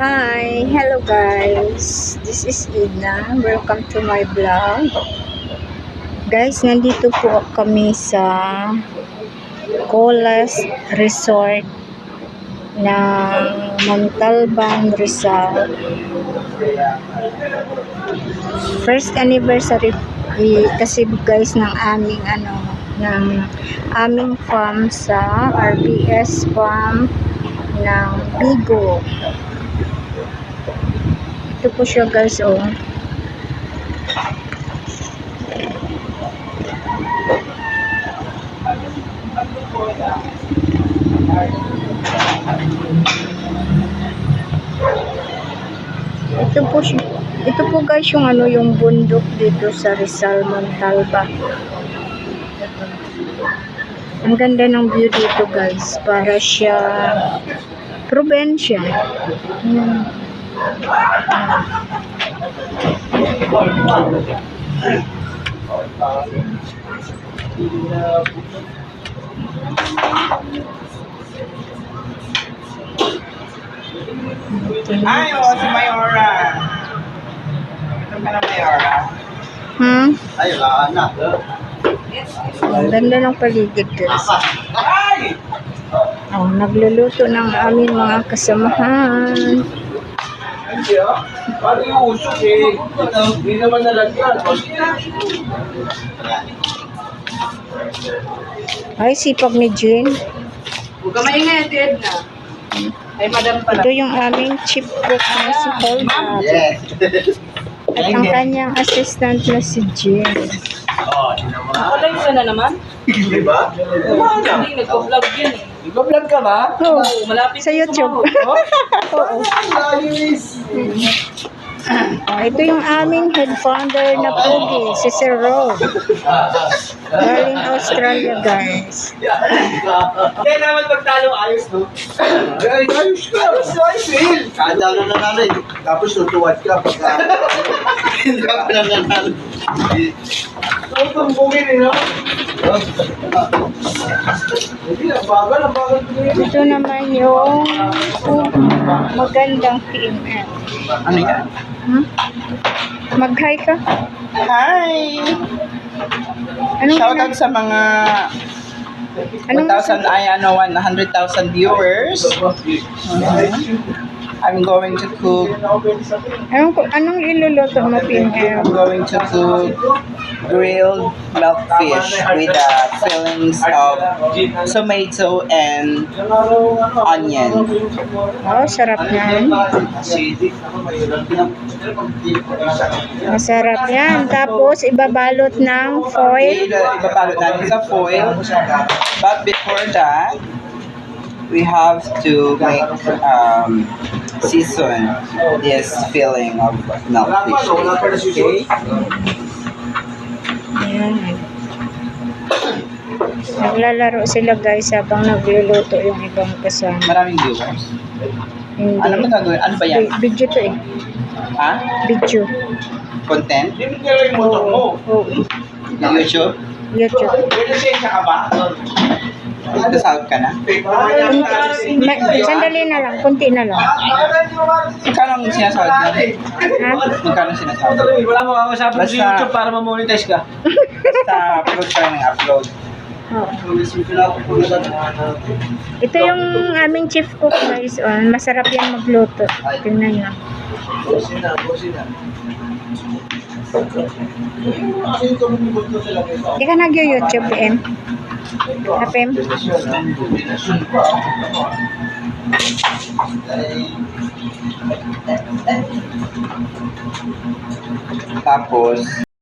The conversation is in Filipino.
Hi! Hello guys! This is Ina. Welcome to my vlog. Guys, nandito po kami sa Colas Resort ng Montalban, Rizal. First anniversary kasi guys ng aming farm sa RBS Farm ng Bigo. Ito po siya guys, oh. Ito po guys yung yung bundok dito sa Rizal, Montalban. Ang ganda ng view dito guys, para siya probinsya. Ay, si Mayora. Ito ka na, Mayora. Ay, wala na. Ang ganda ng paligid guys. Ay! Oh, nagluluto ng aming mga kasamahan. Hindi ah. Paano yung usok eh? Hindi naman nalagyan. Ay, sipag ni Jean. Huwag ka maingay, Ted na. Ay, madam pala. Ito yung aming chief cook na si Holga. Yes. At ang kanyang assistant na si Jean. Ako lang isa na naman. Di ba? Hindi, nagpa-vlog yan eh. Nagpa-vlog ka ba? Oo. Malapit Sa YouTube. Oo. Ito yung aming head founder na pogi, si Sir Rob. Galing Australia, guys. Kaya naman pagtalo ayos, no? Ay, ayos ka. Ayos, Will. Kada na nanalo eh. Tapos tutuwad ka pagka hindi ka pa nanalo. Ay, tumbungin eh, no? Hindi, ang bagal. Ito naman yung magandang PML. Ano yan? Mag-hi ka? Hi! Anong Shoutout sa mga 100,000 viewers. I'm going to cook. Anong iluluto mo, PML? I'm going to cook grilled milkfish with the fillings of tomato and onion. Oh, sarap yan. Masarap yan. Tapos, ibabalot ng foil. Ibabalot natin sa foil. But before that, we have to make season this filling of milkfish. Okay? Ayan. Naglalaro sila guys habang nagluluto yung ibang kasama. Maraming viewers. Hindi. Ano ba gagawin? Ano ba yan? Video to eh. Ha? Video. Content? Oo. YouTube? YouTube. ka ba? Nag-sound ka na? Sandali na lang. Kunti na lang. Magkano ang sinasahod na? Ha? Magkano sinasahod? Wala mo kakasapin sa YouTube para ma-monetize ka. Basta upload ka ng upload. Oo. Ito yung aming chief cook guys. Oh, masarap yan magluto. Tingnan nyo. Di ka nag-YouTube, PM? PM? Tapos,